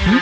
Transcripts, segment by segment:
Hello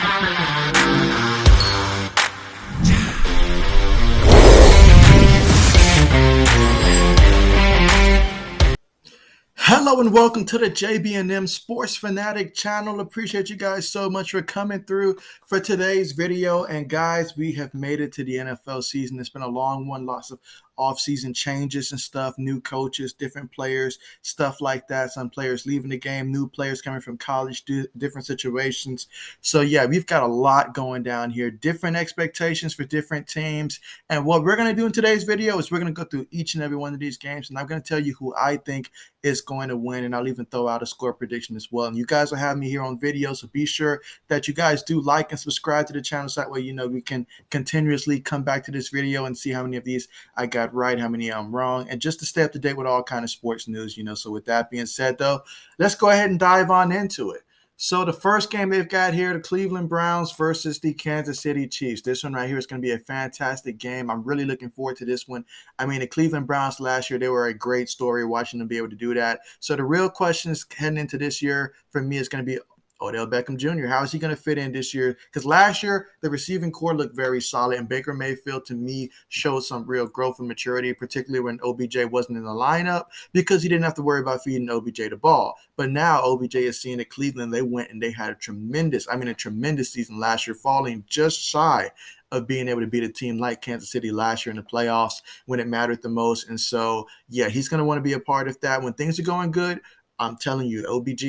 and welcome to the JB&M Sports Fanatic channel. Appreciate you guys so much for coming through for today's video. And guys, we have made it to the NFL season. It's been a long one, lots of off-season changes and stuff, new coaches, different players, stuff like that. Some players leaving the game, new players coming from college, different situations. So yeah, we've got a lot going down here, different expectations for different teams. And what we're going to do in today's video is we're going to go through each and every one of these games, and I'm going to tell you who I think is going to win, and I'll even throw out a score prediction as well. And you guys will have me here on video, so be sure that you guys do like and subscribe to the channel, so that way we can continuously come back to this video and see how many of these I got right, how many I'm wrong, and just to stay up to date with all kind of sports news. So with that being said, though, let's go ahead and dive on into it. So the first game they've got here, the Cleveland Browns versus the Kansas City Chiefs. This one right here is going to be a fantastic game. I'm really looking forward to this one. I mean, the Cleveland Browns last year, they were a great story watching them be able to do that. So the real question is heading into this year for me is going to be Odell Beckham Jr. How is he going to fit in this year? Because last year, the receiving core looked very solid, and Baker Mayfield, to me, showed some real growth and maturity, particularly when OBJ wasn't in the lineup, because he didn't have to worry about feeding OBJ the ball. But now OBJ is seeing at Cleveland, they went and they had a tremendous season last year, falling just shy of being able to beat a team like Kansas City last year in the playoffs when it mattered the most. And so, yeah, he's going to want to be a part of that. When things are going good, I'm telling you, OBJ,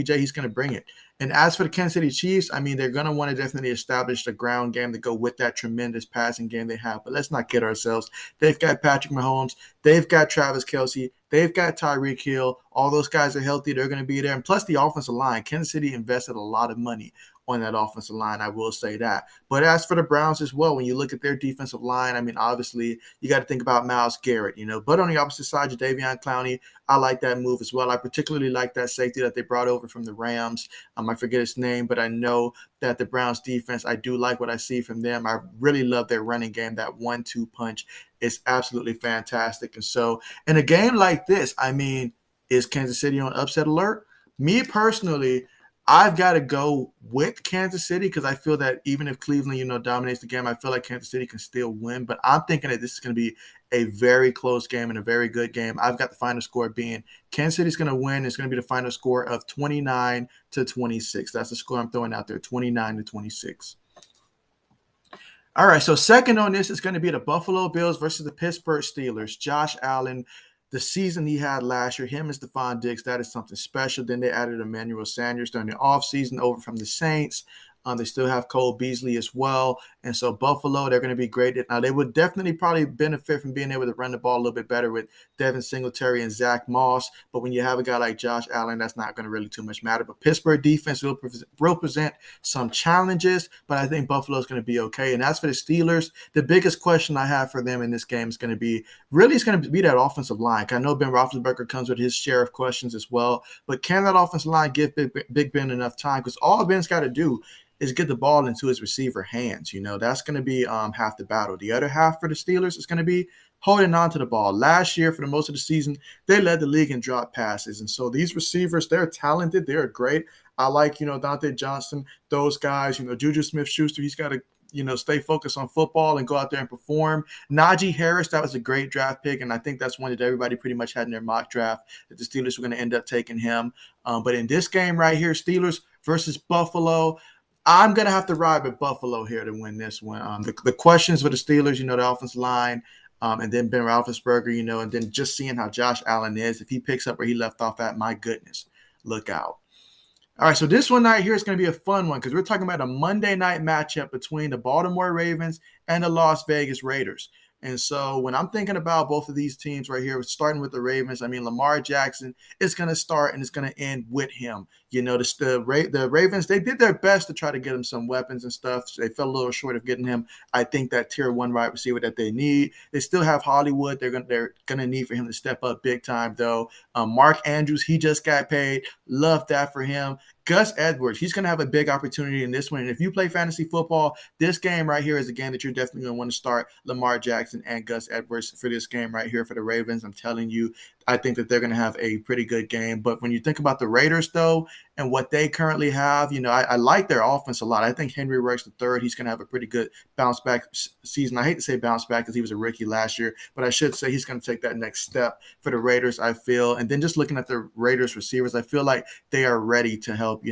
he's going to bring it. And as for the Kansas City Chiefs, I mean, they're going to want to definitely establish the ground game to go with that tremendous passing game they have. But let's not kid ourselves. They've got Patrick Mahomes. They've got Travis Kelce. They've got Tyreek Hill. All those guys are healthy. They're going to be there. And plus the offensive line. Kansas City invested a lot of money on that offensive line, I will say that. But as for the Browns as well, when you look at their defensive line, I mean, obviously, you got to think about Myles Garrett, But on the opposite side, Jadeveon Clowney, I like that move as well. I particularly like that safety that they brought over from the Rams. I forget his name, but I know that the Browns defense, I do like what I see from them. I really love their running game. That 1-2 punch is absolutely fantastic. And so in a game like this, I mean, is Kansas City on upset alert? Me personally, I've got to go with Kansas City because I feel that even if Cleveland, dominates the game, I feel like Kansas City can still win. But I'm thinking that this is going to be a very close game and a very good game. I've got the final score being Kansas City's going to win. It's going to be the final score of 29-26. That's the score I'm throwing out there, 29-26. All right, so second on this is going to be the Buffalo Bills versus the Pittsburgh Steelers. Josh Allen, the season he had last year, him and Stephon Diggs, that is something special. Then they added Emmanuel Sanders during the offseason over from the Saints. They still have Cole Beasley as well. And so Buffalo, they're going to be great. Now, they would definitely probably benefit from being able to run the ball a little bit better with Devin Singletary and Zach Moss. But when you have a guy like Josh Allen, that's not going to really too much matter. But Pittsburgh defense will present some challenges, but I think Buffalo's going to be okay. And as for the Steelers, the biggest question I have for them in this game is going to be that offensive line. I know Ben Roethlisberger comes with his share of questions as well, but can that offensive line give Big Ben enough time? Because all Ben's got to do is get the ball into his receiver hands. That's going to be half the battle. The other half for the Steelers is going to be holding on to the ball. Last year, for the most of the season, they led the league in drop passes. And so these receivers, they're talented. They're great. I like, Dante Johnson, those guys, Juju Smith-Schuster, he's got to stay focused on football and go out there and perform. Najee Harris, that was a great draft pick, and I think that's one that everybody pretty much had in their mock draft, that the Steelers were going to end up taking him. But in this game right here, Steelers versus Buffalo, I'm going to have to ride with Buffalo here to win this one. The questions for the Steelers, the offensive line, and then Ben Roethlisberger, and then just seeing how Josh Allen is. If he picks up where he left off at, my goodness, look out. All right, so this one right here is going to be a fun one because we're talking about a Monday night matchup between the Baltimore Ravens and the Las Vegas Raiders. And so when I'm thinking about both of these teams right here, starting with the Ravens, I mean, Lamar Jackson is going to start and it's going to end with him. The Ravens, they did their best to try to get him some weapons and stuff. So they fell a little short of getting him, I think, that tier 1 wide receiver that they need. They still have Hollywood. They're gonna need for him to step up big time, though. Mark Andrews, he just got paid. Love that for him. Gus Edwards, he's going to have a big opportunity in this one. And if you play fantasy football, this game right here is a game that you're definitely going to want to start Lamar Jackson and Gus Edwards for this game right here for the Ravens. I'm telling you, I think that they're going to have a pretty good game. But when you think about the Raiders, though, and what they currently have, I like their offense a lot. I think Henry Ruggs III, he's going to have a pretty good bounce back season. I hate to say bounce back because he was a rookie last year, but I should say he's going to take that next step for the Raiders, I feel. And then just looking at the Raiders receivers, I feel like they are ready to help,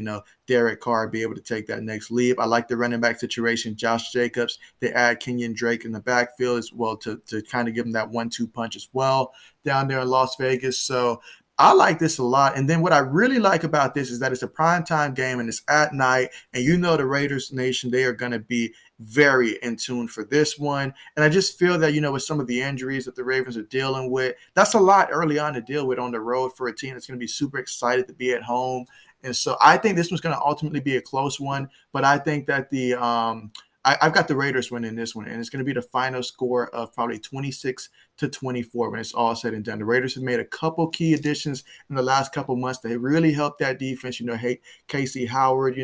Derek Carr be able to take that next leap. I like the running back situation. Josh Jacobs, they add Kenyon Drake in the backfield as well to kind of give them that 1-2 punch as well down there in Las Vegas. So I like this a lot. And then what I really like about this is that it's a primetime game and it's at night. And the Raiders Nation, they are going to be very in tune for this one. And I just feel that, with some of the injuries that the Ravens are dealing with, that's a lot early on to deal with on the road for a team that's going to be super excited to be at home. And so I think this one's going to ultimately be a close one. But I think that I've got the Raiders winning this one, and it's going to be the final score of probably 26-24 when it's all said and done. The Raiders have made a couple key additions in the last couple months. They really helped that defense, Casey Howard,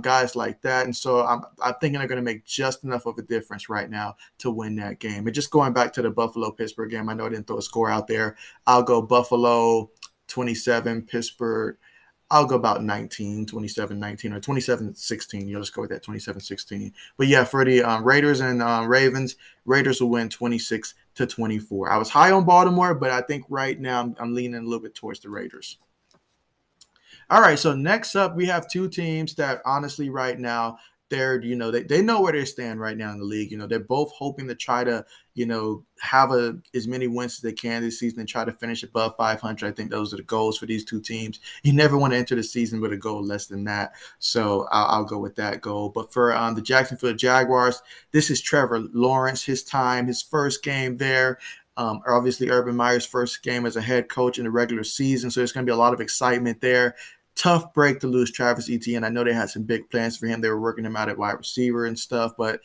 guys like that. And so I'm thinking they're going to make just enough of a difference right now to win that game. And just going back to the Buffalo-Pittsburgh game, I know I didn't throw a score out there. I'll go Buffalo 27, Pittsburgh. I'll go about 19, 27-19, or 27-16. Let's go with that, 27-16. But yeah, for the Raiders and Ravens, Raiders will win 26-24. I was high on Baltimore, but I think right now I'm leaning a little bit towards the Raiders. All right, so next up, we have two teams that honestly right now, they know where they stand right now in the league. They're both hoping to try to, have as many wins as they can this season and try to finish above 500. I think those are the goals for these two teams. You never want to enter the season with a goal less than that. So I'll go with that goal. But for the Jacksonville Jaguars, this is Trevor Lawrence, his first game there. Obviously, Urban Meyer's first game as a head coach in the regular season. So there's going to be a lot of excitement there. Tough break to lose Travis Etienne. I know they had some big plans for him. They were working him out at wide receiver and stuff, but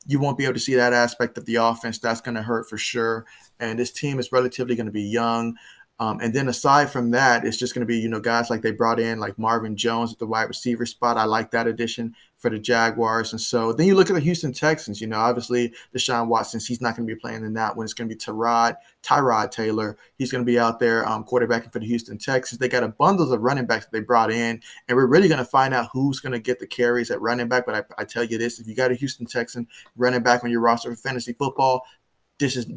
you won't be able to see that aspect of the offense. That's going to hurt for sure. And this team is relatively going to be young. And then aside from that, it's just going to be, guys like they brought in like Marvin Jones at the wide receiver spot. I like that addition for the Jaguars. And so then you look at the Houston Texans, obviously Deshaun Watson, he's not going to be playing in that one. It's going to be Tyrod Taylor. He's going to be out there quarterbacking for the Houston Texans. They got a bundle of running backs that they brought in, and we're really going to find out who's going to get the carries at running back. But I tell you this, if you got a Houston Texan running back on your roster for fantasy football,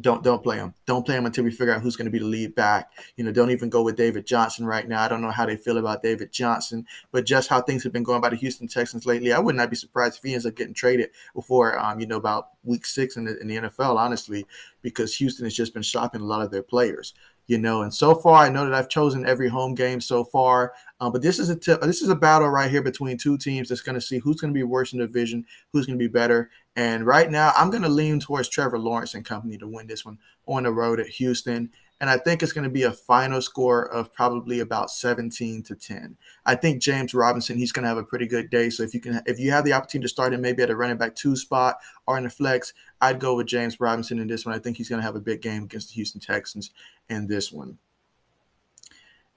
don't play him. Don't play him until we figure out who's going to be the lead back. Don't even go with David Johnson right now. I don't know how they feel about David Johnson, but just how things have been going by the Houston Texans lately, I would not be surprised if he ends up getting traded before, about week 6 in the NFL, honestly, because Houston has just been shopping a lot of their players. And so far, I know that I've chosen every home game so far, but this is a battle right here between two teams that's going to see who's going to be worse in the division, who's going to be better. And right now, I'm going to lean towards Trevor Lawrence and company to win this one on the road at Houston. And I think it's going to be a final score of probably about 17-10. I think James Robinson, he's going to have a pretty good day. So if you have the opportunity to start him maybe at a running back 2 spot or in the flex, I'd go with James Robinson in this one. I think he's going to have a big game against the Houston Texans in this one.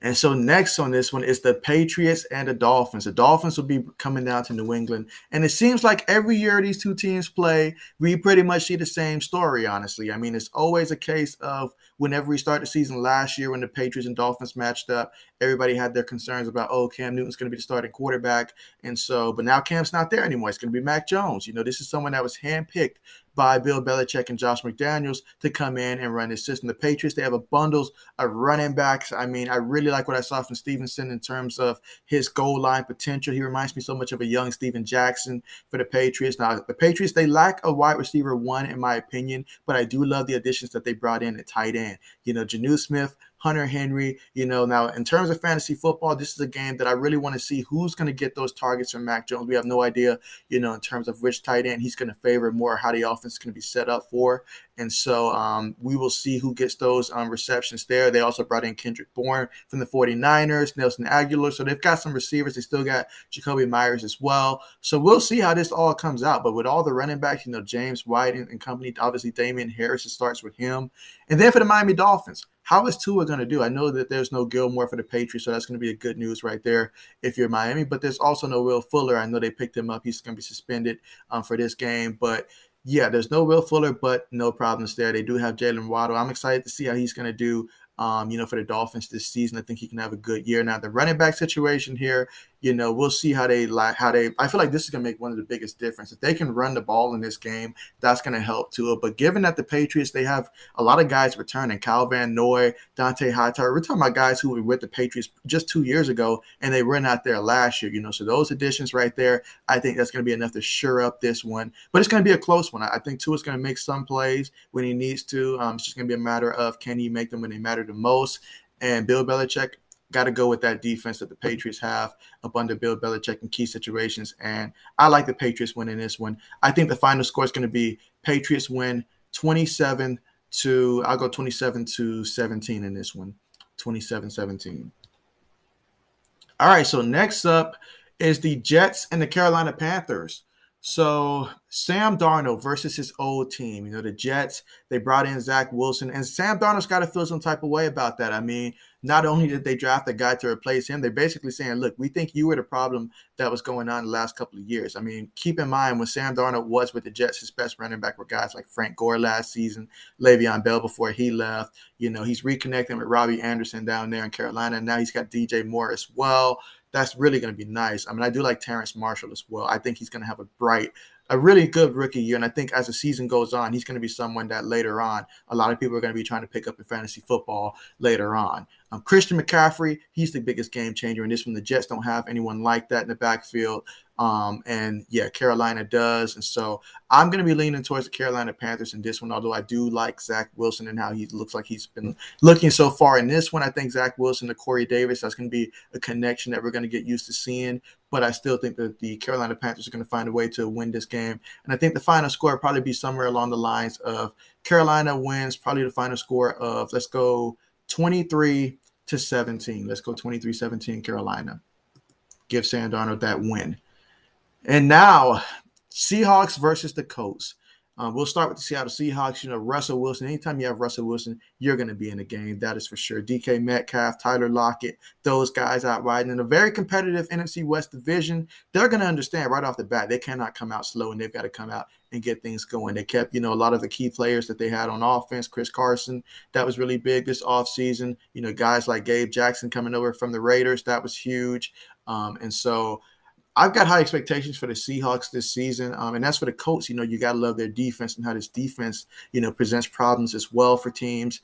And so next on this one is the Patriots and the Dolphins. The Dolphins will be coming down to New England. And it seems like every year these two teams play, we pretty much see the same story, honestly. I mean, it's always a case of whenever we start the season last year when the Patriots and Dolphins matched up, everybody had their concerns about, Cam Newton's going to be the starting quarterback. And so, but now Cam's not there anymore. It's going to be Mac Jones. This is someone that was handpicked by Bill Belichick and Josh McDaniels to come in and run this system. The Patriots, they have a bundles of running backs. I mean, I really like what I saw from Stevenson in terms of his goal line potential. He reminds me so much of a young Steven Jackson for the Patriots. Now, the Patriots, they lack a wide receiver 1, in my opinion, but I do love the additions that they brought in at tight end. Jonnu Smith, Hunter Henry, now in terms of fantasy football, this is a game that I really want to see who's going to get those targets from Mac Jones. We have no idea, in terms of which tight end he's going to favor more, how the offense is going to be set up for. And so we will see who gets those receptions there. They also brought in Kendrick Bourne from the 49ers, Nelson Aguilar. So they've got some receivers. They still got Jacoby Myers as well. So we'll see how this all comes out. But with all the running backs, James White and company, obviously Damian Harris, it starts with him. And then for the Miami Dolphins, how is Tua going to do? I know that there's no Gilmore for the Patriots, so that's going to be a good news right there if you're Miami. But there's also no Will Fuller. I know they picked him up. He's going to be suspended for this game. But yeah, there's no Will Fuller, but no problems there. They do have Jalen Waddle. I'm excited to see how he's going to do, for the Dolphins this season. I think he can have a good year. Now, the running back situation here, We'll see how they. I feel like this is going to make one of the biggest difference. If they can run the ball in this game, that's going to help too. But given that the Patriots, they have a lot of guys returning, Kyle Van Noy, Dante Hightower. We're talking about guys who were with the Patriots just 2 years ago, and they were not there last year. So those additions right there, I think that's going to be enough to sure up this one. But it's going to be a close one. I think Tua's going to make some plays when he needs to. It's just going to be a matter of can he make them when they matter the most. And Bill Belichick got to go with that defense that the Patriots have up under Bill Belichick in key situations. And I like the Patriots winning this one. I think the final score is going to be Patriots win 27 to, I'll go 27 to 17 in this one. 27-17. All right, so next up is the Jets and the Carolina Panthers. So Sam Darnold versus his old team. The Jets, they brought in Zach Wilson, and Sam Darnold's got to feel some type of way about that. I mean, not only did they draft a guy to replace him, they're basically saying, look, we think you were the problem that was going on the last couple of years. I mean, keep in mind when Sam Darnold was with the Jets, his best running back were guys like Frank Gore last season, Le'Veon Bell before he left. He's reconnecting with Robbie Anderson down there in Carolina, and now he's got DJ Moore as well. That's really going to be nice. I mean, I do like Terrence Marshall as well. I think he's going to have a really good rookie year. And I think as the season goes on, he's going to be someone that later on, a lot of people are going to be trying to pick up in fantasy football later on. Christian McCaffrey, he's the biggest game changer in this one. The Jets don't have anyone like that in the backfield. And yeah, Carolina does. And so I'm going to be leaning towards the Carolina Panthers in this one, although I do like Zach Wilson and how he looks like he's been looking so far in this one. I think Zach Wilson to Corey Davis, that's going to be a connection that we're going to get used to seeing. But I still think that the Carolina Panthers are going to find a way to win this game. And I think the final score will probably be somewhere along the lines of Carolina wins, probably the final score of, let's go 23-17. Let's go 23-17 Carolina. Give Sam Darnold that win. And now, Seahawks versus the Colts. We'll start with the Seattle Seahawks. Russell Wilson. Anytime you have Russell Wilson, you're going to be in the game. That is for sure. DK Metcalf, Tyler Lockett, those guys out riding in a very competitive NFC West division. They're going to understand right off the bat they cannot come out slow, and they've got to come out and get things going. They kept, a lot of the key players that they had on offense. Chris Carson, that was really big this offseason. Guys like Gabe Jackson coming over from the Raiders, that was huge. And so I've got high expectations for the Seahawks this season. And that's for the Colts. You got to love their defense and how this defense, presents problems as well for teams.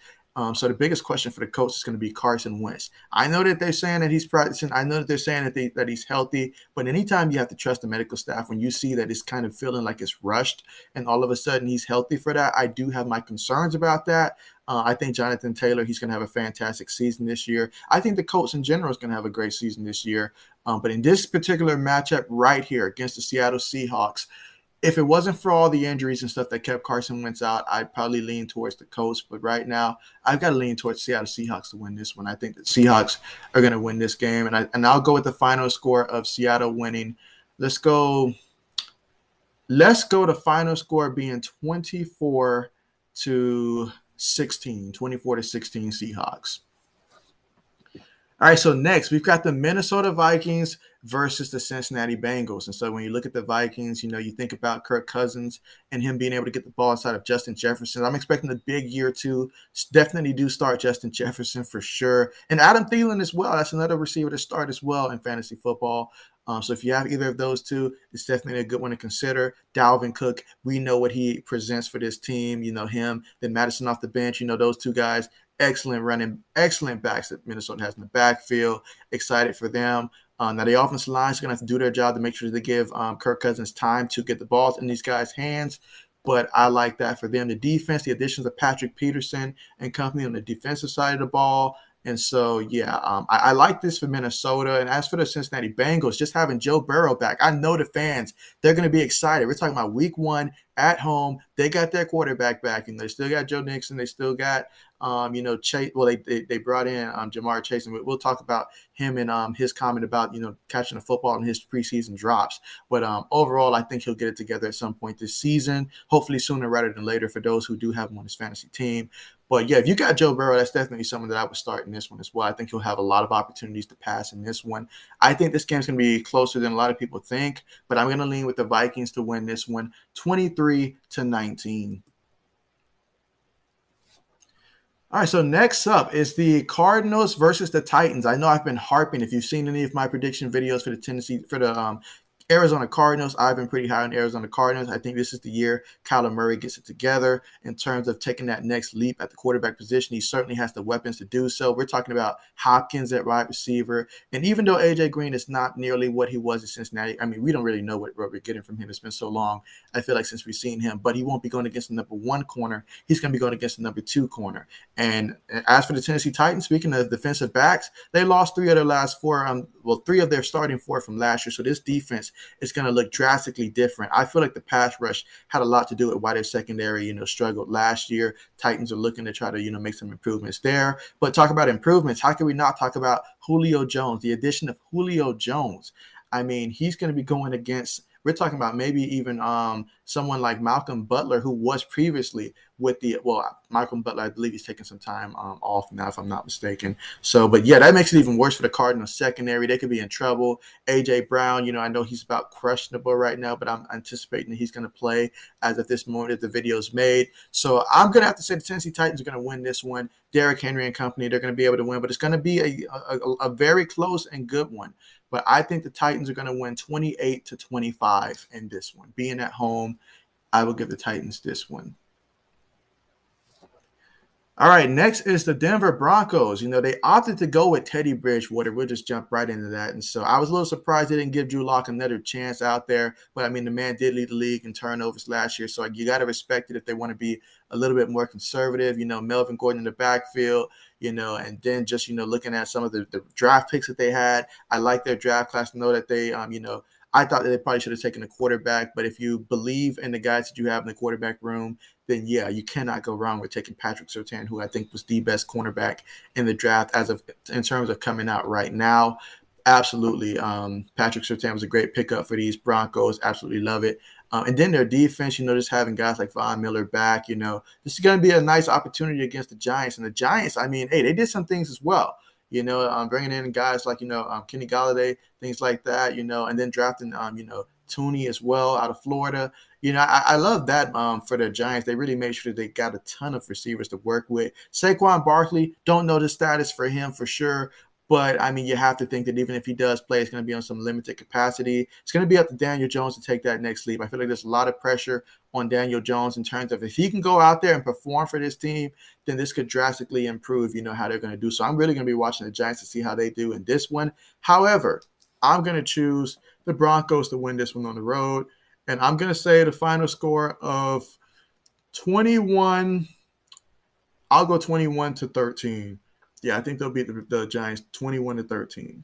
So the biggest question for the Colts is going to be Carson Wentz. I know that they're saying that he's practicing. I know that they're saying that he's healthy. But anytime you have to trust the medical staff, when you see that it's kind of feeling like it's rushed and all of a sudden he's healthy for that, I do have my concerns about that. I think Jonathan Taylor, he's going to have a fantastic season this year. I think the Colts in general is going to have a great season this year. But in this particular matchup right here against the Seattle Seahawks, if it wasn't for all the injuries and stuff that kept Carson Wentz out, I'd probably lean towards the Colts. But right now, I've got to lean towards Seattle Seahawks to win this one. I think the Seahawks are going to win this game. And I'll go with the final score of Seattle winning. Let's go the final score being 24-16 Seahawks. All right, so next we've got the Minnesota Vikings versus the Cincinnati Bengals. And so when you look at the Vikings, you think about Kirk Cousins and him being able to get the ball inside of Justin Jefferson. I'm expecting a big year too. Definitely do start Justin Jefferson for sure. And Adam Thielen as well. That's another receiver to start as well in fantasy football. So if you have either of those two, it's definitely a good one to consider. Dalvin Cook, we know what he presents for this team. Him, then Madison off the bench. Those two guys, excellent backs that Minnesota has in the backfield. Excited for them. Now the offensive line is going to have to do their job to make sure they give Kirk Cousins time to get the balls in these guys' hands. But I like that for them. The defense, the additions of Patrick Peterson and company on the defensive side of the ball. And so, yeah, I like this for Minnesota. And as for the Cincinnati Bengals, just having Joe Burrow back, I know the fans, they're going to be excited. We're talking about week 1 at home. They got their quarterback back, and they still got Joe Mixon. They still got, Chase. Well, they brought in Jamar Chase, and we'll talk about him and his comment about, catching the football in his preseason drops. But overall, I think he'll get it together at some point this season, hopefully sooner rather than later for those who do have him on his fantasy team. But, yeah, if you got Joe Burrow, that's definitely someone that I would start in this one as well. I think he'll have a lot of opportunities to pass in this one. I think this game's going to be closer than a lot of people think, but I'm going to lean with the Vikings to win this one 23-19. All right, so next up is the Cardinals versus the Titans. I know I've been harping. If you've seen any of my prediction videos for the Arizona Cardinals, I've been pretty high on Arizona Cardinals. I think this is the year Kyler Murray gets it together in terms of taking that next leap at the quarterback position. He certainly has the weapons to do so. We're talking about Hopkins at wide receiver, and even though AJ Green is not nearly what he was at Cincinnati, I mean, we don't really know what we're getting from him. It's been so long. I feel like since we've seen him, but he won't be going against the number one corner. He's going to be going against the number two corner. And as for the Tennessee Titans, speaking of defensive backs, they lost three of their last four, three of their starting four from last year. So this defense is going to look drastically different. I feel like the pass rush had a lot to do with why their secondary, struggled last year. Titans are looking to try to, make some improvements there. But talk about improvements. How can we not talk about Julio Jones, the addition of Julio Jones? I mean, he's going to be going against – we're talking about maybe even someone like Malcolm Butler, who was previously with Malcolm Butler, I believe he's taking some time off now, if I'm not mistaken. So, but yeah, that makes it even worse for the Cardinals secondary. They could be in trouble. A.J. Brown, I know he's about questionable right now, but I'm anticipating that he's going to play as of this moment that the video's made. So I'm going to have to say the Tennessee Titans are going to win this one. Derrick Henry and company, they're going to be able to win, but it's going to be a very close and good one. But I think the Titans are going to win 28-25 in this one. Being at home, I will give the Titans this one. All right, next is the Denver Broncos. They opted to go with Teddy Bridgewater. We'll just jump right into that. And so I was a little surprised they didn't give Drew Lock another chance out there. But, I mean, the man did lead the league in turnovers last year. So you got to respect it if they want to be a little bit more conservative. Melvin Gordon in the backfield, and then just, looking at some of the draft picks that they had. I like their draft class to know that they, I thought that they probably should have taken a quarterback. But if you believe in the guys that you have in the quarterback room, then yeah, you cannot go wrong with taking Patrick Surtain, who I think was the best cornerback in the draft in terms of coming out right now. Absolutely. Patrick Surtain was a great pickup for these Broncos. Absolutely love it. And then their defense, just having guys like Von Miller back, this is going to be a nice opportunity against the Giants. And the Giants, I mean, hey, they did some things as well. Bringing in guys like, Kenny Golladay, things like that, and then drafting, Tooney as well out of Florida. I love that for the Giants. They really made sure that they got a ton of receivers to work with. Saquon Barkley, don't know the status for him for sure. But, I mean, you have to think that even if he does play, it's going to be on some limited capacity. It's going to be up to Daniel Jones to take that next leap. I feel like there's a lot of pressure on Daniel Jones in terms of if he can go out there and perform for this team, then this could drastically improve, how they're going to do. So I'm really going to be watching the Giants to see how they do in this one. However, I'm going to choose the Broncos to win this one on the road. And I'm going to say the final score of 21. I'll go 21-13. Yeah, I think they'll beat the Giants 21-13.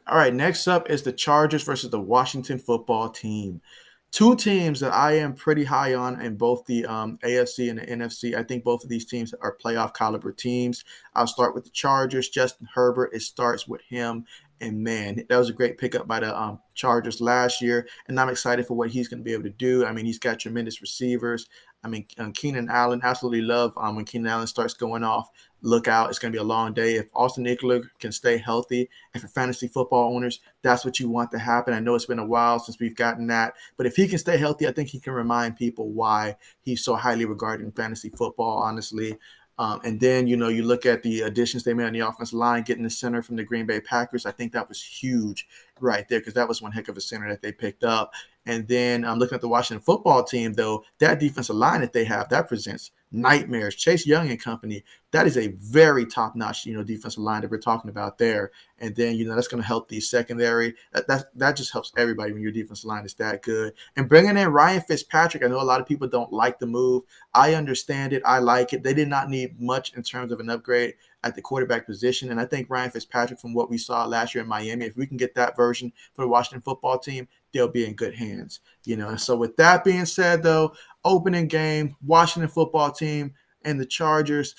All right, next up is the Chargers versus the Washington football team. Two teams that I am pretty high on in both the AFC and the NFC. I think both of these teams are playoff caliber teams. I'll start with the Chargers. Justin Herbert, it starts with him. And, man, that was a great pickup by the Chargers last year. And I'm excited for what he's going to be able to do. I mean, he's got tremendous receivers. I mean, Keenan Allen, absolutely love when Keenan Allen starts going off. Look out. It's going to be a long day. If Austin Ekeler can stay healthy, and for fantasy football owners, that's what you want to happen. I know it's been a while since we've gotten that. But if he can stay healthy, I think he can remind people why he's so highly regarded in fantasy football, honestly. And then, you look at the additions they made on the offensive line, getting the center from the Green Bay Packers. I think that was huge right there because that was one heck of a center that they picked up. And then I'm looking at the Washington football team, though, that defensive line that they have, that presents nightmares. Chase Young and company, that is a very top-notch, defensive line that we're talking about there. And then, that's going to help the secondary. That just helps everybody when your defensive line is that good. And bringing in Ryan Fitzpatrick, I know a lot of people don't like the move. I understand it. I like it. They did not need much in terms of an upgrade at the quarterback position. And I think Ryan Fitzpatrick, from what we saw last year in Miami, if we can get that version for the Washington football team, they'll be in good hands. So with that being said, though, opening game, Washington football team and the Chargers,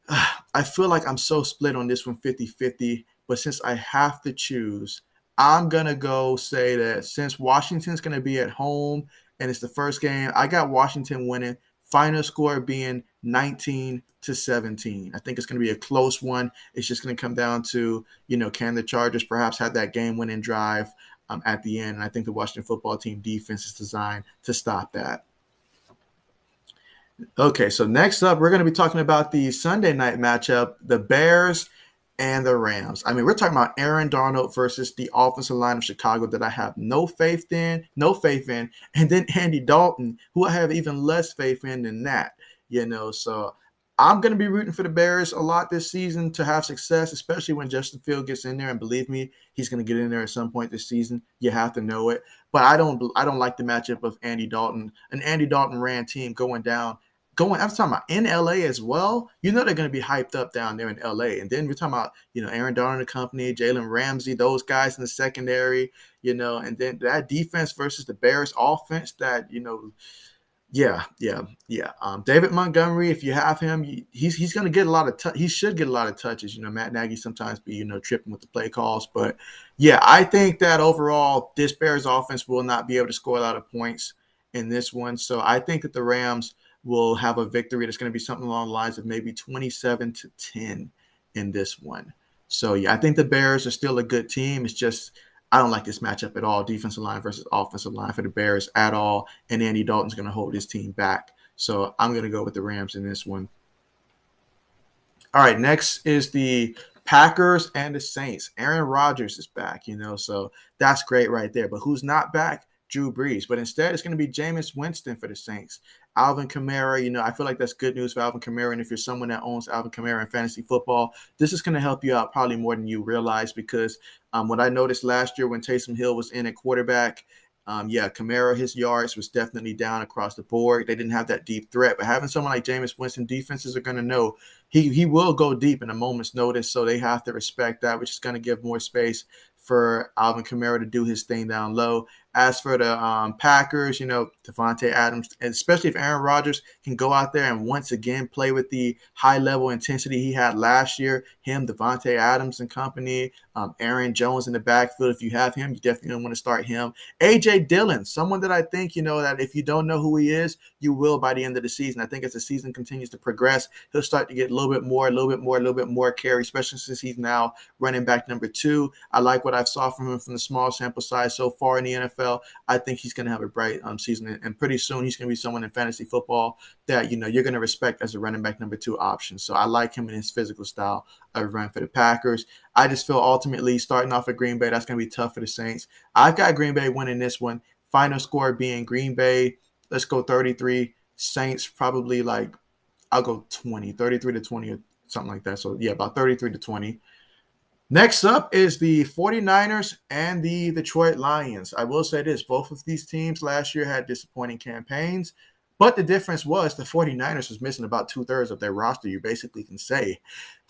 I feel like I'm so split on this one 50-50. But since I have to choose, I'm going to go say that since Washington's going to be at home and it's the first game, I got Washington winning. Final score being 19-17. I think it's going to be a close one. It's just going to come down to, can the Chargers perhaps have that game-winning drive at the end? And I think the Washington football team defense is designed to stop that. Okay, so next up, we're going to be talking about the Sunday night matchup, the Bears and the Rams. I mean, we're talking about Aaron Darnold versus the offensive line of Chicago that I have no faith in, and then Andy Dalton, who I have even less faith in than that. So I'm going to be rooting for the Bears a lot this season to have success, especially when Justin Field gets in there. And believe me, he's going to get in there at some point this season. You have to know it. But I don't like the matchup of Andy Dalton, an Andy Dalton ran team going down I'm talking about in LA as well. They're going to be hyped up down there in LA. And then we're talking about, Aaron Donald and company, Jalen Ramsey, those guys in the secondary, and then that defense versus the Bears offense that, yeah. David Montgomery, if you have him, he's going to get a lot of he should get a lot of touches. Matt Nagy sometimes be tripping with the play calls, but yeah, I think that overall this Bears offense will not be able to score a lot of points in this one. So I think that the Rams will have a victory that's going to be something along the lines of maybe 27-10 in this one. So yeah, I think the Bears are still a good team. It's just I don't like this matchup at all. Defensive line versus offensive line for the Bears at all. And Andy Dalton's going to hold his team back. So I'm going to go with the Rams in this one. All right, next is the Packers and the Saints. Aaron Rodgers is back, so that's great right there. But who's not back? Drew Brees. But instead, it's going to be Jameis Winston for the Saints. Alvin Kamara, I feel like that's good news for Alvin Kamara. And if you're someone that owns Alvin Kamara in fantasy football, this is going to help you out probably more than you realize because what I noticed last year when Taysom Hill was in at quarterback, Kamara, his yards was definitely down across the board. They didn't have that deep threat. But having someone like Jameis Winston, defenses are going to know he will go deep in a moment's notice. So they have to respect that, which is going to give more space for Alvin Kamara to do his thing down low. As for the Packers, Devontae Adams, and especially if Aaron Rodgers can go out there and once again play with the high-level intensity he had last year, him, Devontae Adams and company, Aaron Jones in the backfield, if you have him, you definitely don't want to start him. A.J. Dillon, someone that I think, that if you don't know who he is, you will by the end of the season. I think as the season continues to progress, he'll start to get a little bit more carry, especially since he's now running back number 2. I like what I saw from him from the small sample size so far in the NFL. I think he's going to have a bright season, and pretty soon he's going to be someone in fantasy football that you're going to respect as a running back number 2 option. So I like him in his physical style of run for the Packers. I just feel ultimately starting off at Green Bay, that's going to be tough for the Saints. I've got Green Bay winning this one. Final score being Green Bay, let's go 33. Saints probably I'll go 20, 33-20 or something like that. So yeah, about 33-20. Next up is the 49ers and the Detroit Lions. I will say this, both of these teams last year had disappointing campaigns, but the difference was the 49ers was missing about 2/3 of their roster, you basically can say.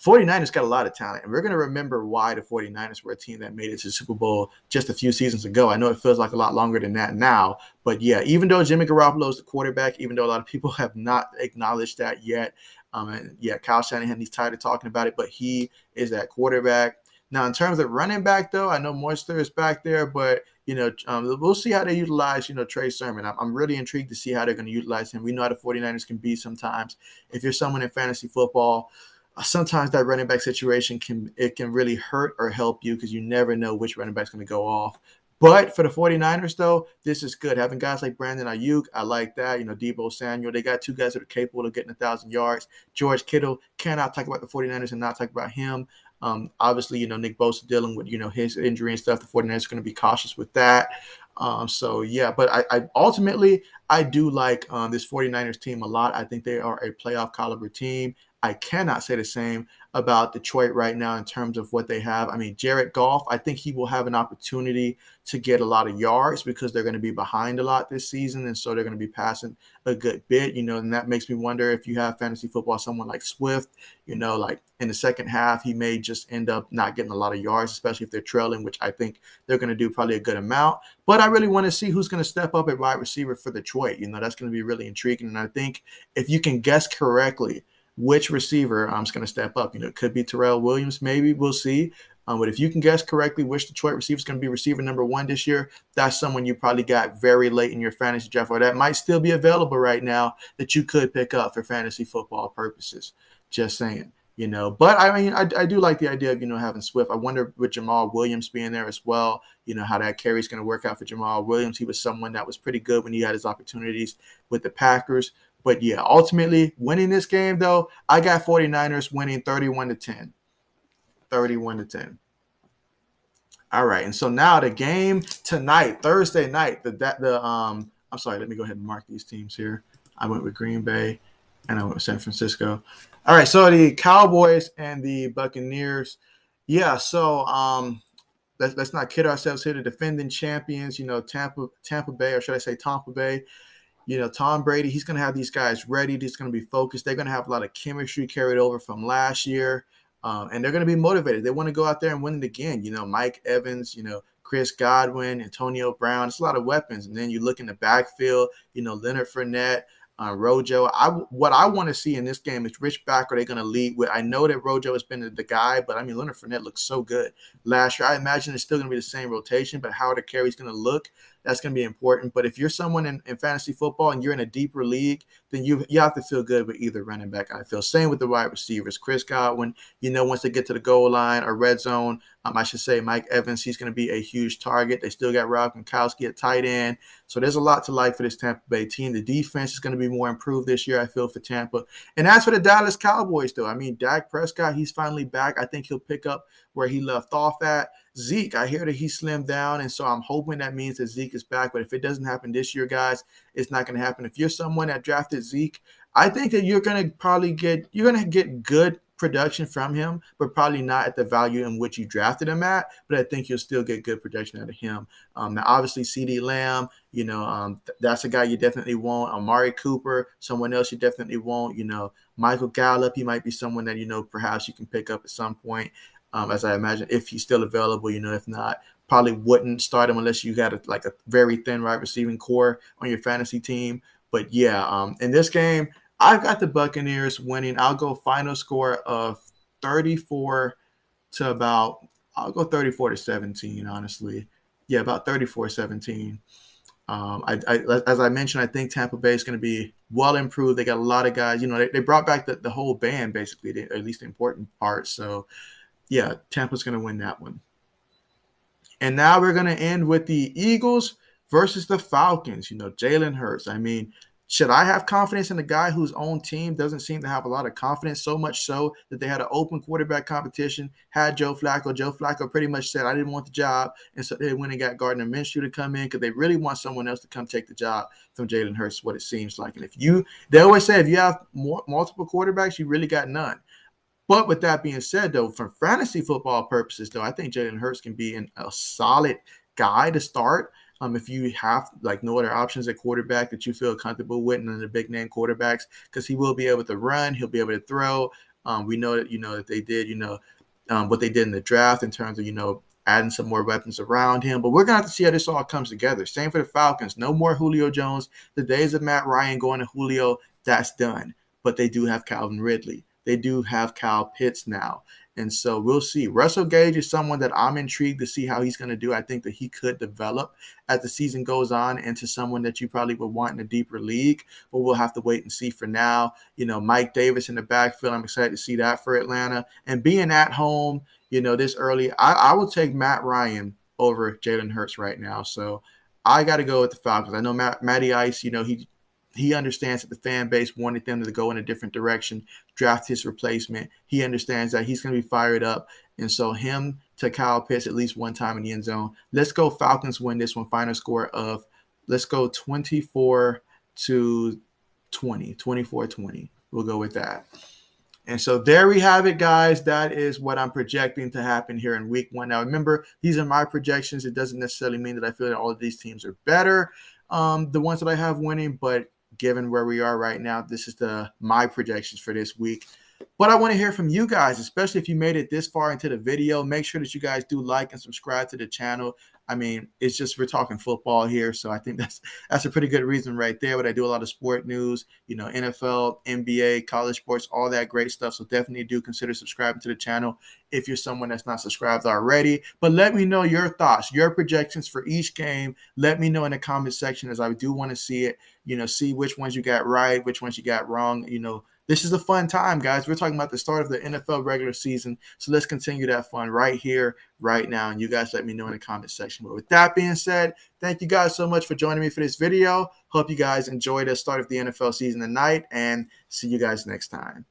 49ers got a lot of talent, and we're going to remember why the 49ers were a team that made it to the Super Bowl just a few seasons ago. I know it feels like a lot longer than that now, but yeah, even though Jimmy Garoppolo is the quarterback, even though a lot of people have not acknowledged that yet, Kyle Shanahan, he's tired of talking about it, but he is that quarterback. Now, in terms of running back, though, I know Moister is back there, but, we'll see how they utilize, Trey Sermon. I'm really intrigued to see how they're going to utilize him. We know how the 49ers can be sometimes. If you're someone in fantasy football, sometimes that running back situation can really hurt or help you because you never know which running back's going to go off. But for the 49ers, though, this is good. Having guys like Brandon Ayuk, I like that. Deebo Samuel, they got 2 guys that are capable of getting 1,000 yards. George Kittle, cannot talk about the 49ers and not talk about him. Obviously, Nick Bosa dealing with, his injury and stuff. The 49ers are going to be cautious with that. But I ultimately, I do like this 49ers team a lot. I think they are a playoff caliber team. I cannot say the same about Detroit right now in terms of what they have. I mean, Jared Goff, I think he will have an opportunity to get a lot of yards because they're going to be behind a lot this season. And so they're going to be passing a good bit, and that makes me wonder if you have fantasy football, someone like Swift, like in the second half, he may just end up not getting a lot of yards, especially if they're trailing, which I think they're going to do probably a good amount. But I really want to see who's going to step up at wide receiver for Detroit. That's going to be really intriguing. And I think if you can guess correctly which receiver is going to step up, it could be Terrell Williams, maybe, we'll see. But if you can guess correctly which Detroit receiver is going to be receiver number 1 this year, that's someone you probably got very late in your fantasy draft, or that might still be available right now that you could pick up for fantasy football purposes. Just saying. But I mean, I do like the idea of, having Swift. I wonder with Jamal Williams being there as well, how that carry is going to work out for Jamal Williams. He was someone that was pretty good when he had his opportunities with the Packers. But yeah, ultimately winning this game though, I got 49ers winning 31-10. 31-10. All right, and so now the game tonight, Thursday night. I'm sorry, let me go ahead and mark these teams here. I went with Green Bay, and I went with San Francisco. All right, so the Cowboys and the Buccaneers. Yeah, so let's not kid ourselves here. The defending champions, Tampa Bay, or should I say Tampa Bay? Tom Brady, he's going to have these guys ready. He's going to be focused. They're going to have a lot of chemistry carried over from last year. And they're going to be motivated. They want to go out there and win it again. Mike Evans, Chris Godwin, Antonio Brown. It's a lot of weapons. And then you look in the backfield, Leonard Fournette, Rojo. What I want to see in this game is which back are they going to lead with. I know that Rojo has been the guy, but Leonard Fournette looks so good last year. I imagine it's still going to be the same rotation, but how the carry's going to look, that's going to be important. But if you're someone in fantasy football and you're in a deeper league, then you have to feel good with either running back. I feel same with the wide receivers. Chris Godwin, once they get to the goal line or red zone, I should say Mike Evans, he's going to be a huge target. They still got Rob Gronkowski at tight end. So there's a lot to like for this Tampa Bay team. The defense is going to be more improved this year, I feel, for Tampa. And as for the Dallas Cowboys, though, Dak Prescott, he's finally back. I think he'll pick up where he left off at. Zeke, I hear that he slimmed down, and so I'm hoping that means that Zeke is back. But if it doesn't happen this year, guys, it's not going to happen. If you're someone that drafted Zeke, I think that you're going to get good production from him, but probably not at the value in which you drafted him at. But I think you'll still get good production out of him. Now, obviously, CeeDee Lamb, that's a guy you definitely want. Amari Cooper, someone else you definitely want. Michael Gallup, he might be someone that, perhaps you can pick up at some point. As I imagine, if he's still available, if not, probably wouldn't start him unless you got a very thin wide receiving core on your fantasy team. But yeah, in this game, I've got the Buccaneers winning. I'll go final score of 34 to about, I'll go 34 to 17, honestly. Yeah, about 34-17. As I mentioned, I think Tampa Bay is going to be well improved. They got a lot of guys. They brought back the whole band, basically, at least the important part. So, yeah, Tampa's going to win that one. And now we're going to end with the Eagles versus the Falcons. Jalen Hurts. Should I have confidence in a guy whose own team doesn't seem to have a lot of confidence, so much so that they had an open quarterback competition, had Joe Flacco. Joe Flacco pretty much said, I didn't want the job, and so they went and got Gardner Minshew to come in because they really want someone else to come take the job from Jalen Hurts, what it seems like. And they always say if you have multiple quarterbacks, you really got none. But with that being said, though, for fantasy football purposes, though, I think Jalen Hurts can be a solid guy to start. If you have no other options at quarterback that you feel comfortable with, and the big name quarterbacks, because he will be able to run, he'll be able to throw. We know that that they did what they did in the draft in terms of adding some more weapons around him. But we're gonna have to see how this all comes together. Same for the Falcons. No more Julio Jones. The days of Matt Ryan going to Julio, that's done. But they do have Calvin Ridley. They do have Kyle Pitts now. And so we'll see. Russell Gage is someone that I'm intrigued to see how he's going to do. I think that he could develop as the season goes on into someone that you probably would want in a deeper league. But we'll have to wait and see for now. Mike Davis in the backfield, I'm excited to see that for Atlanta. And being at home, this early, I will take Matt Ryan over Jalen Hurts right now. So I got to go with the Falcons. I know Matty Ice, he understands that the fan base wanted them to go in a different direction, draft his replacement. He understands that he's going to be fired up. And so him to Kyle Pitts at least one time in the end zone. Let's go Falcons win this one. Final score of, let's go 24-20, 24-20. We'll go with that. And so there we have it, guys. That is what I'm projecting to happen here in week one. Now, remember, these are my projections. It doesn't necessarily mean that I feel that all of these teams are better, the ones that I have winning, but given where we are right now, this is my projections for this week. But I want to hear from you guys, especially if you made it this far into the video. Make sure that you guys do like and subscribe to the channel. It's just we're talking football here, so I think that's a pretty good reason right there. But I do a lot of sport news, NFL, NBA, college sports, all that great stuff. So definitely do consider subscribing to the channel if you're someone that's not subscribed already. But let me know your thoughts, your projections for each game. Let me know in the comment section, as I do want to see it. See which ones you got right, which ones you got wrong. this is a fun time, guys. We're talking about the start of the NFL regular season, so let's continue that fun right here, right now, and you guys let me know in the comment section. But with that being said, thank you guys so much for joining me for this video. Hope you guys enjoyed the start of the NFL season tonight, and see you guys next time.